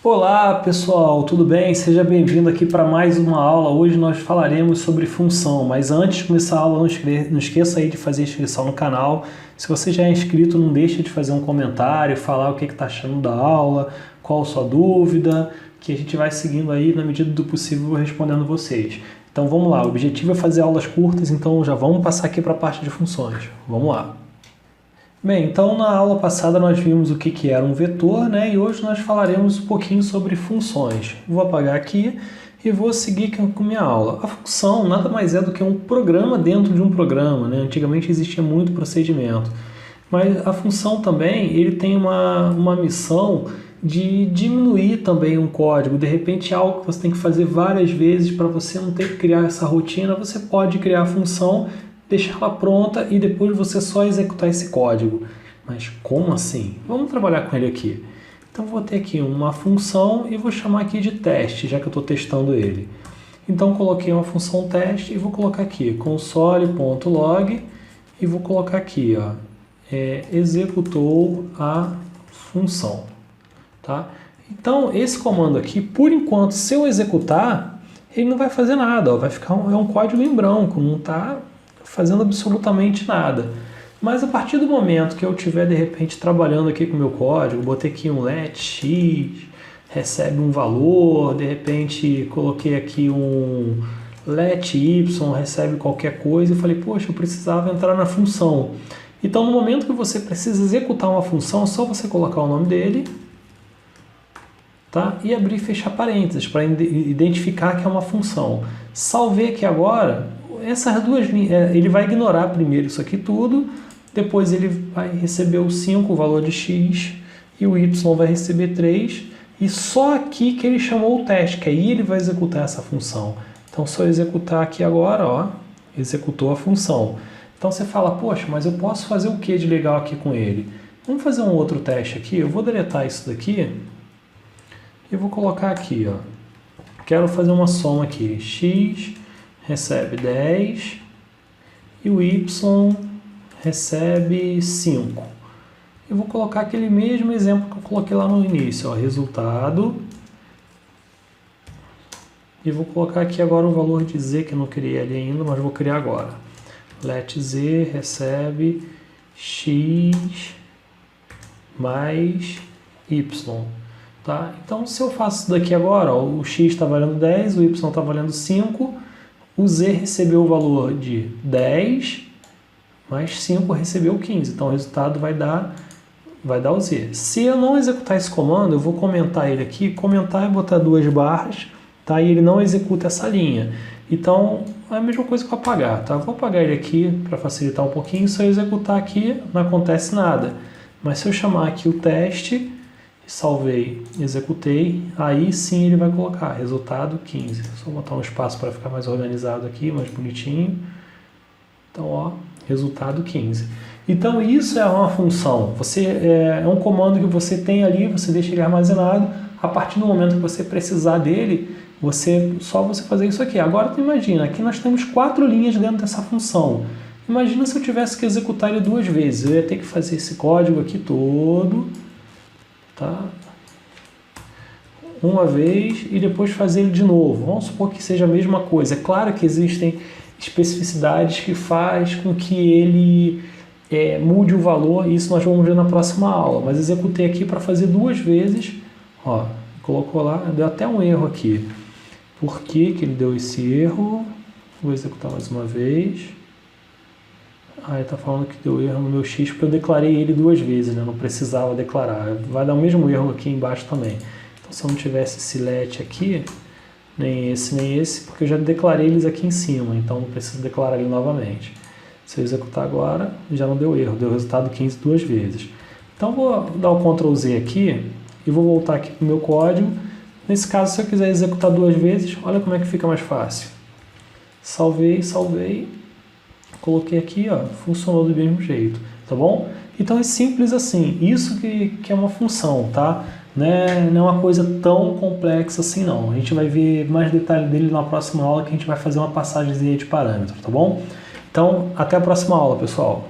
Olá pessoal, tudo bem? Seja bem-vindo aqui para mais uma aula. Hoje nós falaremos sobre função, mas antes de começar a aula não esqueça aí de fazer inscrição no canal. Se você já é inscrito, não deixe de fazer um comentário, falar o que está achando da aula, qual a sua dúvida, que a gente vai seguindo aí na medida do possível respondendo vocês. Então vamos lá, o objetivo é fazer aulas curtas, então já vamos passar aqui para a parte de funções. Vamos lá. Bem, então na aula passada nós vimos o que era um vetor, né? E hoje nós falaremos um pouquinho sobre funções. Vou apagar aqui e vou seguir com a minha aula. A função nada mais é do que um programa dentro de um programa, né? Antigamente existia muito procedimento, mas a função também ele tem uma missão de diminuir também um código. De repente algo que você tem que fazer várias vezes para você não ter que criar essa rotina, você pode criar a função, deixar ela pronta e depois você só executar esse código. Mas como assim? Vamos trabalhar com ele aqui. Então vou ter aqui uma função e vou chamar aqui de teste, já que eu estou testando ele. Então coloquei uma função teste e vou colocar aqui console.log e vou colocar aqui, ó, executou a função. Tá? Então esse comando aqui, por enquanto, se eu executar, ele não vai fazer nada, ó, vai ficar um código em branco, não está fazendo absolutamente nada. Mas a partir do momento que eu estiver de repente trabalhando aqui com o meu código, botei aqui um let x, recebe um valor, de repente coloquei aqui um let y, recebe qualquer coisa, e falei, poxa, eu precisava entrar na função. Então no momento que você precisa executar uma função, é só você colocar o nome dele, tá? E abrir e fechar parênteses para identificar que é uma função. Salvei aqui agora. Essas duas linhas, ele vai ignorar primeiro isso aqui tudo, depois ele vai receber o 5, o valor de x, e o y vai receber 3, e só aqui que ele chamou o teste, que aí ele vai executar essa função. Então, se eu executar aqui agora, ó, executou a função. Então você fala, poxa, mas eu posso fazer o que de legal aqui com ele? Vamos fazer um outro teste aqui, eu vou deletar isso daqui, e vou colocar aqui, ó, quero fazer uma soma aqui, x recebe 10 e o y recebe 5. Eu vou colocar aquele mesmo exemplo que eu coloquei lá no início, ó, resultado. E vou colocar aqui agora o valor de z, que eu não criei ali ainda, mas vou criar agora. Let z recebe x mais y. Tá? Então, se eu faço isso daqui agora, ó, o x está valendo 10, o y está valendo 5, o z recebeu o valor de 10, mais 5 recebeu 15. Então o resultado vai dar o z. Se eu não executar esse comando, eu vou comentar ele aqui. Comentar é botar duas barras, tá? E ele não executa essa linha. Então é a mesma coisa que eu apagar. Tá? Vou apagar ele aqui para facilitar um pouquinho. Se eu executar aqui, não acontece nada. Mas se eu chamar aqui o teste, salvei, executei, aí sim ele vai colocar resultado 15. Só botar um espaço para ficar mais organizado aqui, mais bonitinho. Então, ó, resultado 15. Então isso é uma função. É um comando que você tem ali, você deixa ele armazenado. A partir do momento que você precisar dele, só você fazer isso aqui. Agora tu imagina, aqui nós temos 4 linhas dentro dessa função. Imagina se eu tivesse que executar ele 2 vezes. Eu ia ter que fazer esse código aqui todo, tá? Uma vez e depois fazer ele de novo. Vamos supor que seja a mesma coisa. É claro que existem especificidades que faz com que ele mude o valor, e isso nós vamos ver na próxima aula. Mas executei aqui para fazer 2 vezes. Ó, colocou lá, deu até um erro aqui. Por que que ele deu esse erro? Vou executar mais uma vez. Ele está falando que deu erro no meu x, porque eu declarei ele 2 vezes, né? Não precisava declarar. Vai dar o mesmo erro aqui embaixo também. Então, se eu não tivesse esse let aqui, nem esse, porque eu já declarei eles aqui em cima, então não preciso declarar ele novamente. Se eu executar agora, já não deu erro, deu resultado 15 2 vezes. Então, vou dar o Ctrl Z aqui e vou voltar aqui para o meu código. Nesse caso, se eu quiser executar 2 vezes, olha como é que fica mais fácil. Salvei. Coloquei aqui, ó, funcionou do mesmo jeito, tá bom? Então é simples assim, isso que é uma função, tá? Não é uma coisa tão complexa assim não. A gente vai ver mais detalhe dele na próxima aula, que a gente vai fazer uma passagemzinha de parâmetro, tá bom? Então, até a próxima aula, pessoal.